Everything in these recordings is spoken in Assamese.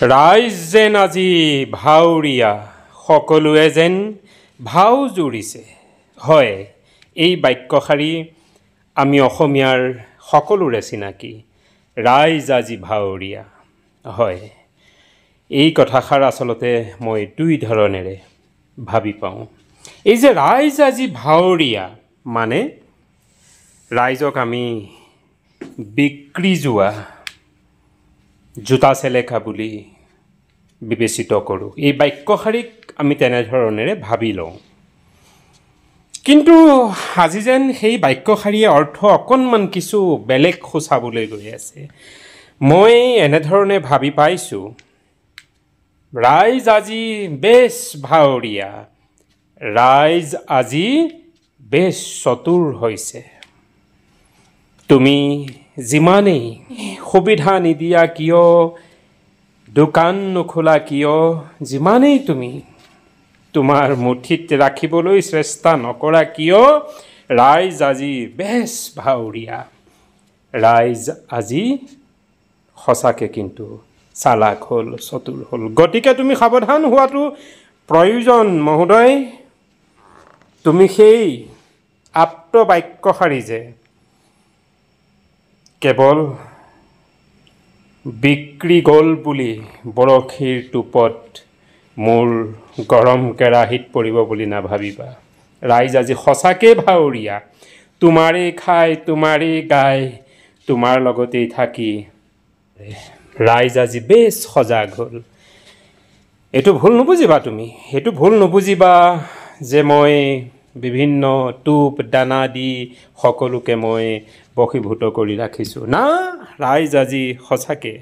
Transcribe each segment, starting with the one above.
ৰাইজ যেন আজি ভাউৰীয়া, সকলোৱে যেন ভাও জুৰিছে। হয়, এই বাক্যশাৰী আমি অসমীয়াৰ সকলোৰে চিনাকি। ৰাইজ আজি ভাউৰীয়া। হয়, এই কথাষাৰ আচলতে মই দুই ধৰণেৰে ভাবি পাওঁ। এই যে ৰাইজ আজি ভাউৰীয়া মানে ৰাইজক আমি বিক্ৰী যোৱা জোতা চেলেকা বুলি বিবেচিত কৰোঁ। এই বাক্যশাৰীক আমি তেনেধৰণেৰে ভাবি লওঁ। কিন্তু আজি যেন সেই বাক্যশাৰীয়ে অৰ্থ অকণমান কিছু বেলেগ সূচাবলৈ গৈ আছে। মই এনেধৰণে ভাবি পাইছোঁ, ৰাইজ আজি বেছ ভাউৰীয়া, ৰাইজ আজি বেছ চতুৰ হৈছে। তুমি যিমানেই সুবিধা নিদিয়া কিয়, দোকান নোখোলা কিয়, যিমানেই তুমি তোমাৰ মুঠিত ৰাখিবলৈ চেষ্টা নকৰা কিয়, ৰাইজ আজি বেছ ভাউৰীয়া। ৰাইজ আজি সঁচাকৈ কিন্তু চালাক হ'ল, চতুৰ হ'ল। গতিকে তুমি সাৱধান হোৱাটো প্ৰয়োজন মহোদয়। তুমি সেই আপ্ত বাক্যশাৰী যে কেৱল বিক্ৰী গ'ল বুলি বৰশীৰ টোপত মোৰ গৰম কেৰাহীত পৰিব বুলি নাভাবিবা। ৰাইজ আজি সঁচাকৈ ভাউৰীয়া। তোমাৰেই খাই, তোমাৰেই গাই, তোমাৰ লগতেই থাকি ৰাইজ আজি বেছ সজাগ হ'ল। এইটো ভুল নুবুজিবা তুমি। এইটো ভুল নুবুজিবা যে মই বিভিন্ন টোপ দানা দি সকলোকে মই বশীভূত কৰি ৰাখিছোঁ। না, ৰাইজ আজি সঁচাকৈ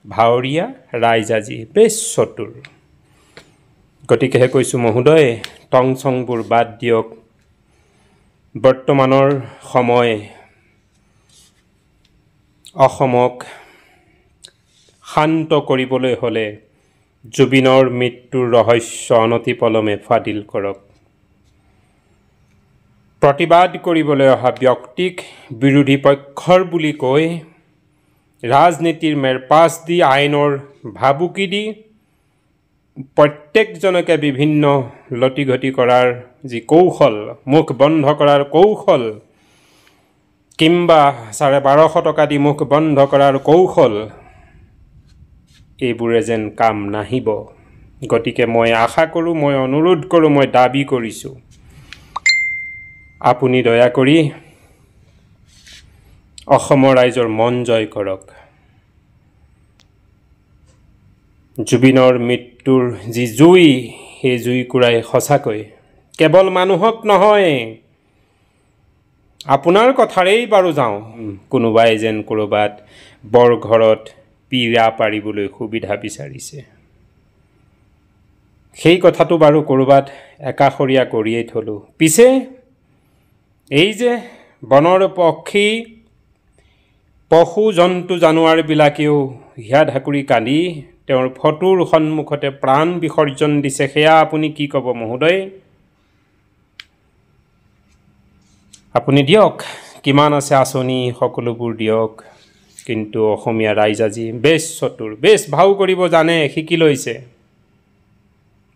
ভাউৰীয়া, ৰাইজ আজি বেছ চতুৰ। গতিকেহে কৈছোঁ মহোদয়, টং চংবোৰ বাদ দিয়ক। বৰ্তমানৰ সময় অসমক শান্ত কৰিবলৈ হ'লে জুবিনৰ মৃত্যুৰ ৰহস্য অনতিপলমে ফাদিল কৰক। প্ৰতিবাদ কৰিবলৈ অহা ব্যক্তিক বিৰোধী পক্ষৰ বুলি কৈ ৰাজনীতিৰ মেৰপাচ দি, আইনৰ ভাবুকি দি প্ৰত্যেকজনকে বিভিন্ন লতিঘটি কৰাৰ যি কৌশল, মুখ বন্ধ কৰাৰ কৌশল, কিম্বা 1250 টকা দি মুখ বন্ধ কৰাৰ কৌশল, এইবোৰে যেন কাম নাহিব। গতিকে মই আশা কৰোঁ, মই অনুৰোধ কৰোঁ, মই দাবী কৰিছোঁ, আপুনি দয়া কৰি অসমৰ ৰাইজৰ মন জয় কৰক। জুবিনৰ মৃত্যুৰ যি জুই, সেই জুইকুৰাই সঁচাকৈ কেৱল মানুহক নহয়, আপোনাৰ কথাৰেই বাৰু যাওঁ, কোনোবাই যেন ক'ৰবাত বৰঘৰত পীৰা পাৰিবলৈ সুবিধা বিচাৰিছে, সেই কথাটো বাৰু ক'ৰবাত একাষৰীয়া কৰিয়েই থলোঁ। পিছে এই যে বনৰ পক্ষী, পশু জন্তু জানোৱাৰবিলাকেও হিয়া ঢাকুৰি কান্দি তেওঁৰ ফটোৰ সন্মুখতে প্ৰাণ বিসৰ্জন দিছে, সেয়া আপুনি কি ক'ব মহোদয়? আপুনি দিয়ক, কিমান আছে আঁচনি সকলোবোৰ দিয়ক। কিন্তু অসমীয়া ৰাইজ আজি বেছ চতুৰ, বেছ ভাও কৰিব জানে, শিকি লৈছে।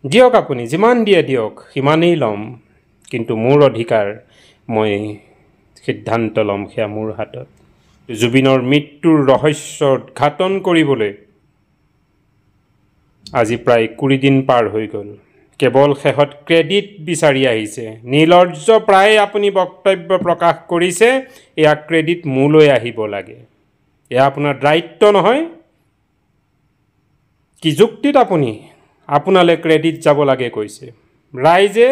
দিয়ক, আপুনি যিমান দিয়ে দিয়ক, সিমানেই ল'ম। কিন্তু মোৰ অধিকাৰ, মই সিদ্ধান্ত ল'ম, সেয়া মোৰ হাতত। জুবিনৰ মৃত্যুৰ ৰহস্য উদ্ঘাটন কৰিবলৈ আজি প্ৰায় 20 দিন পাৰ হৈ গ'ল। কেৱল শেষত ক্ৰেডিট বিচাৰি আহিছে। নিৰ্লজ্জ প্ৰায় আপুনি বক্তব্য প্ৰকাশ কৰিছে, এয়া ক্ৰেডিট মোলৈ আহিব লাগে। এয়া আপোনাৰ দায়িত্ব নহয়। কি যুক্তিত আপুনি আপোনালৈ ক্ৰেডিট যাব লাগে কৈছে? ৰাইজে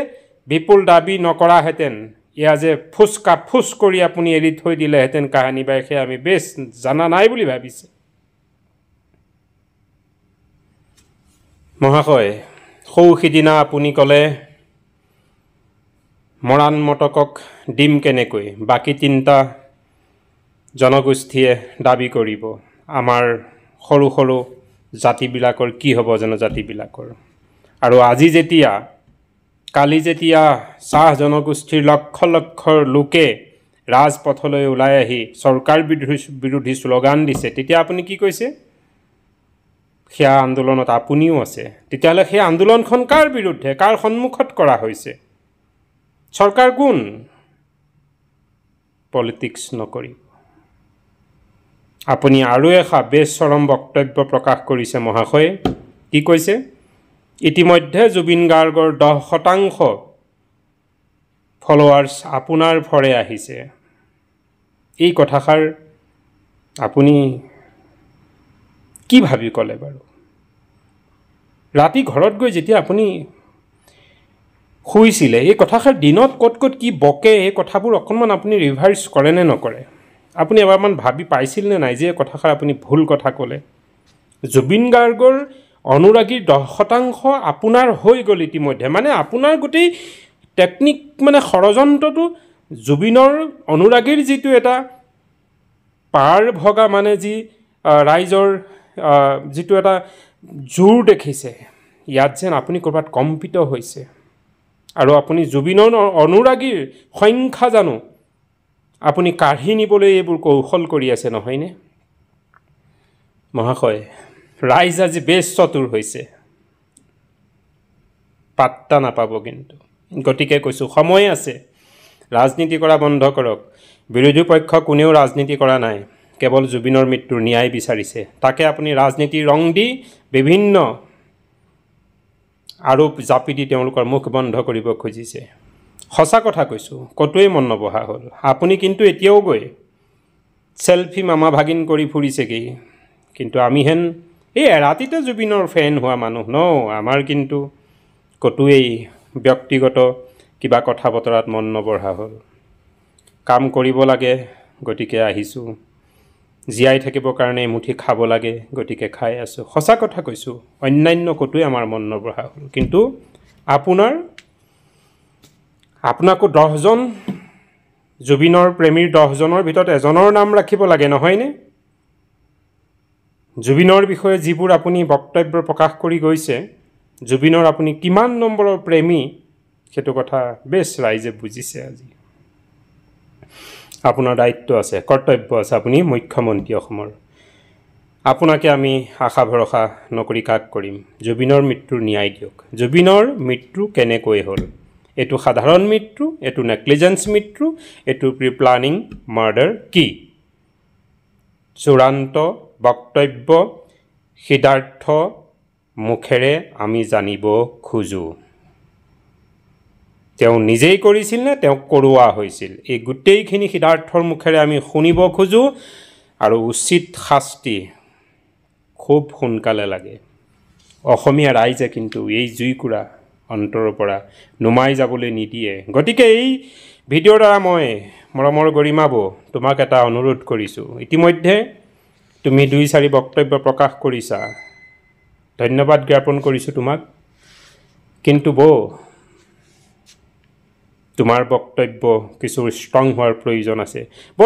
বিপুল দাবী নকৰাহেঁতেন, এয়া যে ফুচকা ফুচ কৰি আপুনি এৰি থৈ দিলেহেঁতেন কাহানী বাই, সেয়া আমি বেছ জানা নাই বুলি ভাবিছে। মহাশয়, সিদিনা আপুনি ক'লে মৰাণ মটকক দিম কেনেকৈ, বাকী 3টা জনগোষ্ঠীয়ে দাবী কৰিব, আমাৰ সৰু সৰু জাতিবিলাকৰ কি হ'ব জনজাতিবিলাকৰ। আৰু আজি যেতিয়া, কালি যেতিয়া চাহ জনগোষ্ঠীৰ লক্ষ লক্ষ লোকে ৰাজপথলৈ ওলাই আহি চৰকাৰ বিৰোধী শ্লোগান দিছে, তেতিয়া আপুনি কি কৈছে? সেয়া আন্দোলনত আপুনিও আছে তেতিয়াহ'লে সেই আন্দোলনখন কাৰ বিৰুদ্ধে কাৰ সন্মুখত কৰা হৈছে চৰকাৰ কোন পলিটিক্স নকৰি আপুনি আৰু এষা বেছ চৰম বক্তব্য প্ৰকাশ কৰিছে মহাশয় কি কৈছে ইতিমধ্যে জুবিন গাৰ্গৰ 10% ফলোৱাৰ্ছ আপোনাৰ ফৰে আহিছে এই কথাষাৰ আপুনি কি ভাবি ক'লে বাৰু ৰাতি ঘৰত গৈ যেতিয়া আপুনি শুইছিলে এই কথাষাৰ দিনত ক'ত কি বকে এই কথাবোৰ অকণমান আপুনি ৰিভাইজ কৰে নে নকৰে আপুনি এবাৰমান ভাবি পাইছিল নে নাই যে কথাষাৰ আপুনি ভুল কথা ক'লে জুবিন গাৰ্গৰ অনুৰাগীৰ 10% আপোনাৰ হৈ গ'ল ইতিমধ্যে মানে আপোনাৰ গোটেই টেকনিক মানে ষড়যন্ত্ৰটো জুবিনৰ অনুৰাগীৰ যিটো এটা পাৰ ভগা মানে যি ৰাইজৰ যিটো এটা জোৰ দেখিছে ইয়াত যেন আপুনি ক'ৰবাত কম্পিত হৈছে আৰু আপুনি জুবিনৰ অনুৰাগীৰ সংখ্যা জানো আপুনি কাঢ়ি নিবলৈ এইবোৰ কৌশল কৰি আছে নহয়নে মহাশয় ৰাইজ আজি বেছ চতুৰ হৈছে পাত্তা নাপাব কিন্তু গতিকে কৈছোঁ সময় আছে ৰাজনীতি কৰা বন্ধ কৰক বিৰোধী পক্ষ কোনেও ৰাজনীতি কৰা নাই কেৱল জুবিনৰ মৃত্যুৰ ন্যায় বিচাৰিছে তাকে আপুনি ৰাজনীতিৰ ৰং দি বিভিন্ন আৰোপ জাপি দি তেওঁলোকৰ মুখ বন্ধ কৰিব খুজিছে সঁচা কথা কৈছোঁ কতোৱে মন নবহা হ'ল আপুনি কিন্তু এতিয়াও গৈ চেলফি মামা ভাগিন কৰি ফুৰিছেগৈ কিন্তু আমি হেন এই ৰাতিতে জুবিনৰ ফেন হোৱা মানুহ ন আমাৰ কিন্তু কতোৱেই ব্যক্তিগত কিবা কথা বতৰাত মন নবঢ়া হ'ল কাম কৰিব লাগে গতিকে আহিছোঁ জীয়াই থাকিবৰ কাৰণে এমুঠি খাব লাগে গতিকে খাই আছোঁ সঁচা কথা কৈছোঁ অন্যান্য কতোৱে আমাৰ মন নবঢ়া হ'ল কিন্তু আপোনাকো 10জন জুবিনৰ প্ৰেমীৰ 10জনৰ ভিতৰত এজনৰ নাম ৰাখিব লাগে নহয়নে জুবিনৰ বিষয়ে যিবোৰ আপুনি বক্তব্য প্ৰকাশ কৰি গৈছে জুবিনৰ আপুনি কিমান নম্বৰৰ প্ৰেমী সেইটো কথা বেছ ৰাইজে বুজিছে আজি আপোনাৰ দায়িত্ব আছে কৰ্তব্য আছে আপুনি মুখ্যমন্ত্ৰী অসমৰ আপোনাকে আমি আশা ভৰসা নকৰি কাক কৰিম জুবিনৰ মৃত্যুৰ ন্যায় দিয়ক জুবিনৰ মৃত্যু কেনেকৈ হ'ল এটো সাধাৰণ মৃত্যু এটো নেগলিজেন্স মৃত্যু এটো প্ৰি প্লানিং মাৰ্ডাৰ কি চূড়ান্ত বক্তব্য সিদ্ধাৰ্থ মুখেৰে আমি জানিব খোজো তেওঁ নিজেই কৰিছিল নে তেওঁ কৰোৱা হৈছিল এই গোটেইখিনি সিদ্ধাৰ্থৰ মুখেৰে আমি শুনিব খোজো আৰু উচিত শাস্তি খুব সোনকালে লাগে অসমীয়া ৰাইজে কিন্তু এই জুইকুৰা অন্তৰৰ পৰা নুমাই যাবলৈ নিদিয়ে গতিকে এই ভিডিঅ'ৰ দ্বাৰা মই মৰমৰ গৰিমাব তোমাক এটা অনুৰোধ কৰিছোঁ ইতিমধ্যে তুমি 2-4 বক্তব্য প্ৰকাশ কৰিছা ধন্যবাদ জ্ঞাপন কৰিছোঁ তোমাক কিন্তু তোমাৰ বক্তব্য কিছু ষ্ট্ৰং হোৱাৰ প্ৰয়োজন আছে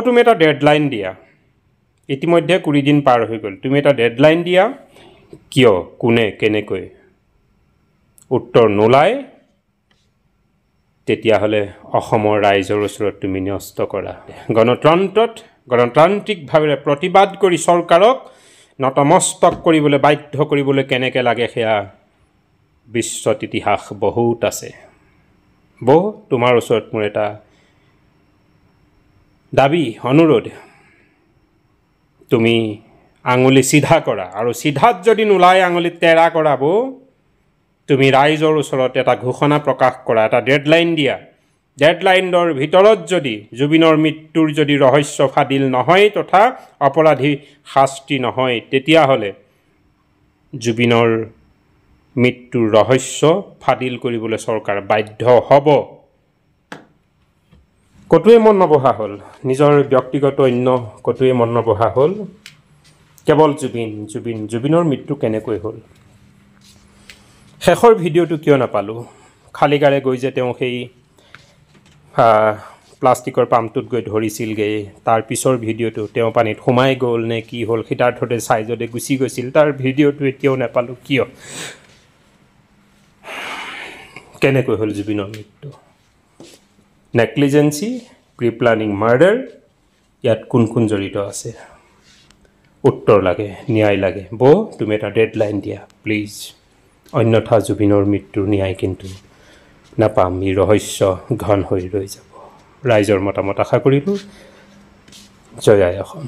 তুমি এটা ডেডলাইন দিয়া ইতিমধ্যে 20 দিন পাৰ হৈ গ'ল তুমি এটা ডেডলাইন দিয়া কিয় কোনে কেনেকৈ উত্তৰ নোলায় তেতিয়াহ'লে অসমৰ ৰাইজৰ ওচৰত তুমি ন্যস্ত কৰা গণতান্ত্ৰিকভাৱে প্ৰতিবাদ কৰি চৰকাৰক নতমস্তক কৰিবলৈ বাধ্য কৰিবলৈ কেনেকৈ লাগে সেয়া বিশ্বত ইতিহাস বহুত আছে তোমাৰ ওচৰত মোৰ এটা দাবী অনুৰোধ তুমি আঙুলি সিধা কৰা আৰু সিধাত যদি নোলাই আঙুলি তেৰা কৰা তুমি ৰাইজৰ ওচৰত এটা ঘোষণা প্ৰকাশ কৰা এটা ডেডলাইন দিয়া ডেডলাইনৰ ভিতৰত যদি জুবিনৰ মৃত্যুৰ যদি ৰহস্য ফাদিল নহয় তথা অপৰাধী শাস্তি নহয় তেতিয়াহ'লে জুবিনৰ মৃত্যুৰ ৰহস্য ফাদিল কৰিবলৈ চৰকাৰ বাধ্য হ'ব কতোৱে মন নবহা হ'ল নিজৰ ব্যক্তিগত অন্য কতোৱে মন নবহা হ'ল কেৱল জুবিনৰ মৃত্যু কেনেকৈ হ'ল শেষৰ ভিডিঅ'টো কিয় নাপালোঁ খালী গাৰে গৈ যে তেওঁ সেই প্লাষ্টিকৰ পাম্পটোত গৈ ধৰিছিলগৈ তাৰ পিছৰ ভিডিঅ'টো তেওঁ পানীত সোমাই গ'ল নে কি হ'ল সিদ্ধাৰ্থতে চাই যদি গুচি গৈছিল তাৰ ভিডিঅ'টো এতিয়াও নাপালোঁ কিয় কেনেকৈ হ'ল জুবিনৰ মৃত্যু নেগলিজেন্সি প্ৰি প্লানিং মাৰ্ডাৰ ইয়াত কোন জড়িত আছে উত্তৰ লাগে, ন্যায় লাগে। তুমি এটা ডেডলাইন দিয়া প্লিজ, অন্যথা জুবিনৰ মৃত্যুৰ ন্যায় কিন্তু নাপাম, ই ৰহস্য ঘন হৈ ৰৈ যাব। ৰাইজৰ মতামত আশা কৰিলোঁ। জয় আই অসম।